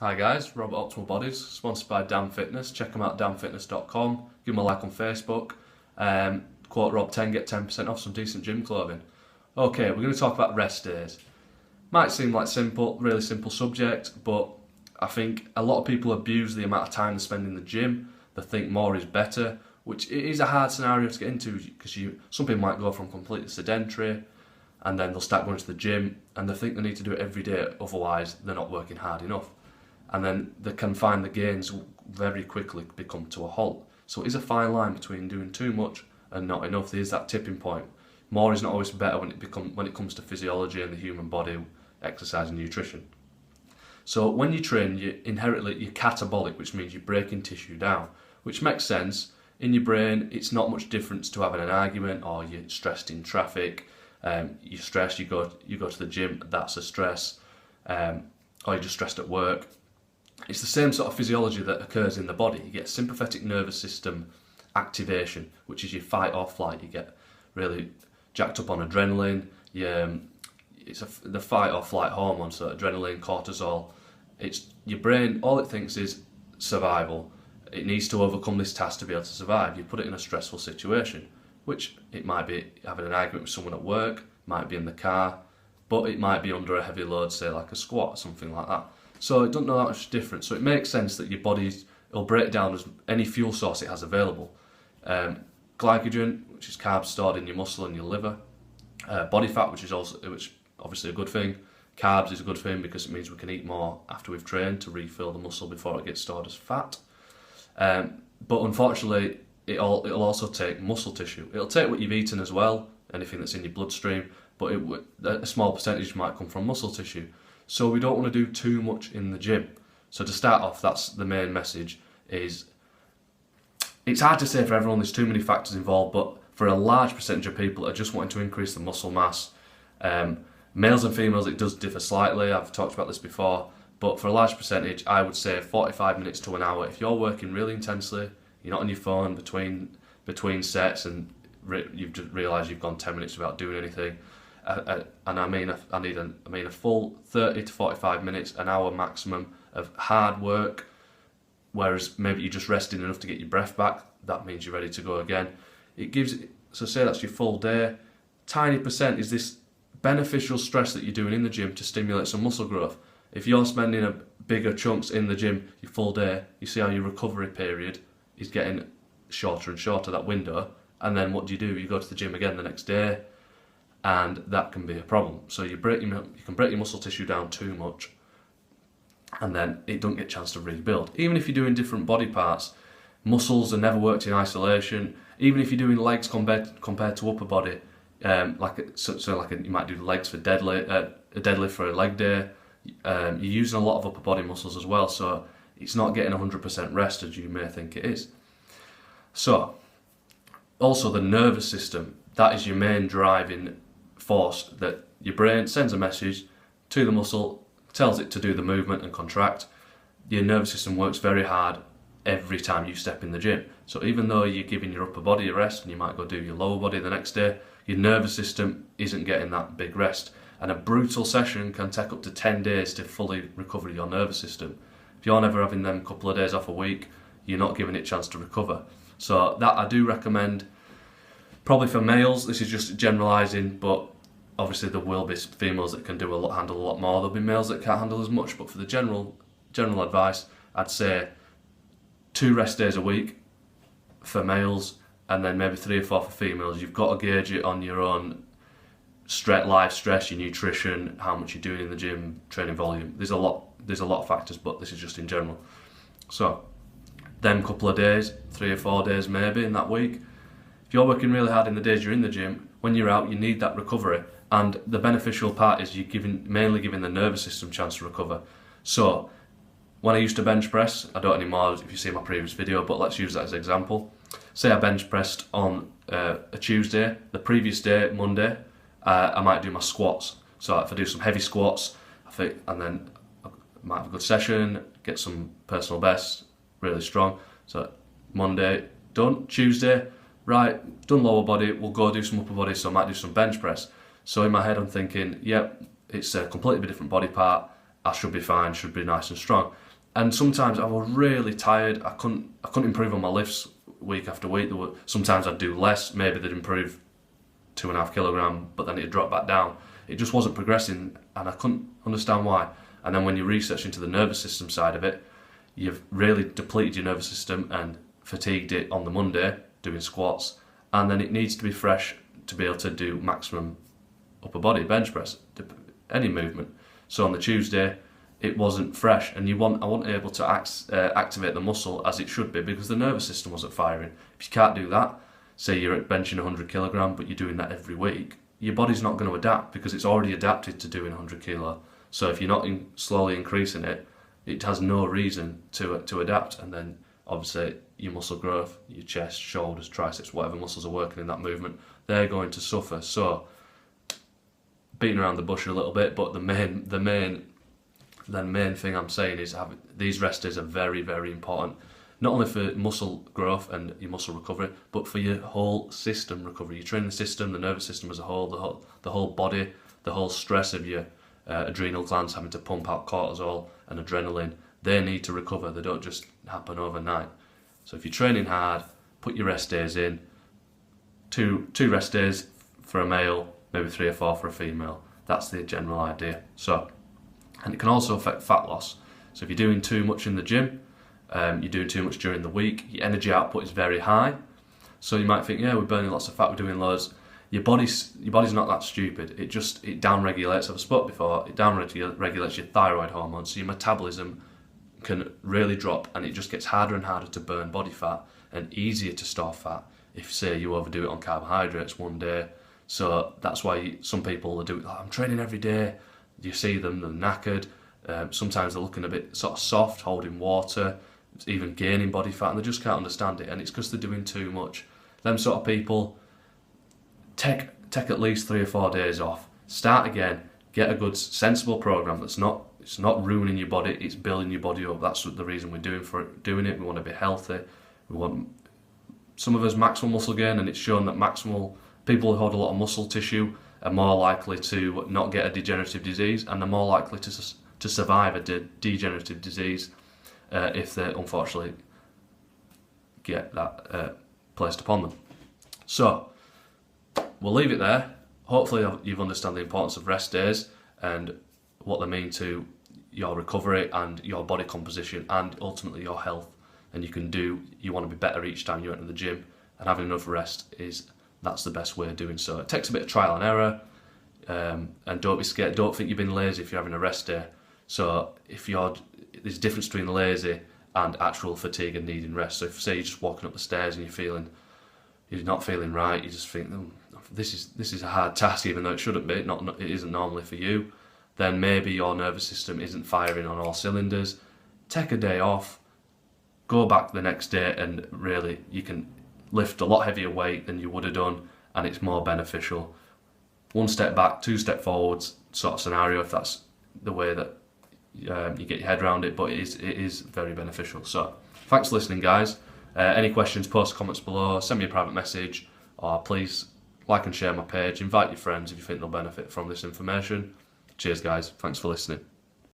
Hi guys, Robert Optimal Bodies, sponsored by Damn Fitness. Check them out, damnfitness.com. Give them a like on Facebook. Quote Rob10, get 10% off some decent gym clothing. Okay, we're going to talk about rest days. Might seem like really simple subject, but I think a lot of people abuse the amount of time they spend in the gym. They think more is better, which it is a hard scenario to get into because some people might go from completely sedentary and then they'll start going to the gym and they think they need to do it every day, otherwise they're not working hard enough. And then they can find the gains very quickly become to a halt. So it is a fine line between doing too much and not enough. There is that tipping point. More is not always better when it comes to physiology and the human body, exercise and nutrition. So when you train, you're catabolic, which means you're breaking tissue down, which makes sense. In your brain, it's not much difference to having an argument or you're stressed in traffic. You're stressed, you go to the gym, that's a stress. Or you're just stressed at work. It's the same sort of physiology that occurs in the body. You get sympathetic nervous system activation, which is your fight or flight. You get really jacked up on adrenaline. The fight or flight hormone, so adrenaline, cortisol. It's your brain, all it thinks is survival. It needs to overcome this task to be able to survive. You put it in a stressful situation, which it might be having an argument with someone at work, might be in the car, but it might be under a heavy load, say like a squat or something like that. So it doesn't know that much difference. So it makes sense that your body will break down as any fuel source it has available. Glycogen, which is carbs stored in your muscle and your liver. Body fat, which obviously a good thing. Carbs is a good thing because it means we can eat more after we've trained to refill the muscle before it gets stored as fat. But unfortunately, it'll also take muscle tissue. It'll take what you've eaten as well, anything that's in your bloodstream, but a small percentage might come from muscle tissue. So we don't want to do too much in the gym. So to start off, that's the main message. It's hard to say for everyone, there's too many factors involved, but for a large percentage of people that are just wanting to increase the muscle mass, males and females, it does differ slightly. I've talked about this before, but for a large percentage, I would say 45 minutes to an hour. If you're working really intensely, you're not on your phone between sets, and you've just realised you've gone 10 minutes without doing anything. And I mean a full 30 to 45 minutes, an hour maximum of hard work, whereas maybe you're just resting enough to get your breath back. That means you're ready to go again. So say that's your full day. Tiny percent is this beneficial stress that you're doing in the gym to stimulate some muscle growth. If you're spending a bigger chunks in the gym your full day, you see how your recovery period is getting shorter and shorter, that window, and then what do? You go to the gym again the next day, and that can be a problem. So you can break your muscle tissue down too much, and then it don't get a chance to rebuild. Even if you're doing different body parts, muscles are never worked in isolation. Even if you're doing legs compared to upper body, you might do legs for a deadlift for a leg day. You're using a lot of upper body muscles as well, so it's not getting 100% rest as you may think it is. So, also the nervous system, that is your main driving force, that your brain sends a message to the muscle, tells it to do the movement and contract. Your nervous system works very hard every time you step in the gym. So even though you're giving your upper body a rest and you might go do your lower body the next day, your nervous system isn't getting that big rest. And a brutal session can take up to 10 days to fully recover your nervous system. If you're never having them couple of days off a week, you're not giving it a chance to recover. So that I do recommend. Probably for males, this is just generalising, but obviously there will be females that can handle a lot more. There'll be males that can't handle as much, but for the general advice, I'd say 2 rest days a week for males, and then maybe 3 or 4 for females. You've got to gauge it on your own life stress, your nutrition, how much you're doing in the gym, training volume. There's a lot of factors, but this is just in general. So, them couple of days, 3 or 4 days maybe in that week. If you're working really hard in the days you're in the gym, when you're out, you need that recovery. And the beneficial part is you're mainly giving the nervous system a chance to recover. So, when I used to bench press, I don't anymore if you see my previous video, but let's use that as an example. Say I bench pressed on a Tuesday, the previous day, Monday, I might do my squats. So if I do some heavy squats, and then I might have a good session, get some personal bests, really strong. So Monday, done. Tuesday, right, done lower body, we'll go do some upper body, so I might do some bench press. So in my head I'm thinking, yep, it's a completely different body part, I should be fine, should be nice and strong. And sometimes I was really tired. I couldn't improve on my lifts week after week. Sometimes I'd do less. Maybe they'd improve 2.5 kilogram, but then it'd drop back down. It just wasn't progressing, and I couldn't understand why. And then when you research into the nervous system side of it, you've really depleted your nervous system and fatigued it on the Monday doing squats, and then it needs to be fresh to be able to do maximum upper body bench press, any movement. So on the Tuesday, it wasn't fresh, and I wasn't able to activate the muscle as it should be because the nervous system wasn't firing. If you can't do that, say you're at benching 100 kilogram, but you're doing that every week, your body's not going to adapt because it's already adapted to doing 100 kilo. So if you're not slowly increasing it, it has no reason to adapt, and then obviously your muscle growth, your chest, shoulders, triceps, whatever muscles are working in that movement, they're going to suffer. So beating around the bush a little bit, but the main thing I'm saying is these rest days are very, very important, not only for muscle growth and your muscle recovery, but for your whole system recovery, your training system, the nervous system as a whole, the whole body, the whole stress of your adrenal glands having to pump out cortisol and adrenaline. They need to recover. They don't just happen overnight. So if you're training hard, put your rest days in. Two rest days for a male, maybe 3 or 4 for a female. That's the general idea. So, and it can also affect fat loss. So if you're doing too much in the gym, you're doing too much during the week, your energy output is very high. So you might think, yeah, we're burning lots of fat, we're doing loads. Your body's not that stupid. It down-regulates, I've spoke before, it down-regulates your thyroid hormone, so your metabolism can really drop, and it just gets harder and harder to burn body fat and easier to store fat if, say, you overdo it on carbohydrates one day. So that's why some people do it, I'm training every day. You see them, they're knackered. Sometimes they're looking a bit sort of soft, holding water, even gaining body fat, and they just can't understand it, and it's because they're doing too much. Them sort of people, take at least 3 or 4 days off. Start again. Get a good, sensible program it's not ruining your body. It's building your body up. That's the reason we're doing it. We want to be healthy. We want some of us maximal muscle gain, and it's shown that people who hold a lot of muscle tissue are more likely to not get a degenerative disease, and they're more likely to survive a degenerative disease if they unfortunately get that placed upon them. So we'll leave it there. Hopefully you've understood the importance of rest days and what they mean to your recovery and your body composition and ultimately your health. And you want to be better each time you enter the gym, and having enough rest that's the best way of doing so. It takes a bit of trial and error, and don't be scared. Don't think you've been lazy if you're having a rest day. So there's a difference between lazy and actual fatigue and needing rest. So if, say, you're just walking up the stairs and you're not feeling right, you just think, this is a hard task, even though it shouldn't be. It isn't normally for you. Then maybe your nervous system isn't firing on all cylinders. Take a day off, go back the next day, and really you can lift a lot heavier weight than you would have done, and it's more beneficial. 1 step back, 2 step forwards sort of scenario, if that's the way that you get your head around it, but it is very beneficial. So thanks for listening, guys. Any questions, post comments below, send me a private message, or please like and share my page. Invite your friends if you think they'll benefit from this information. Cheers, guys. Thanks for listening.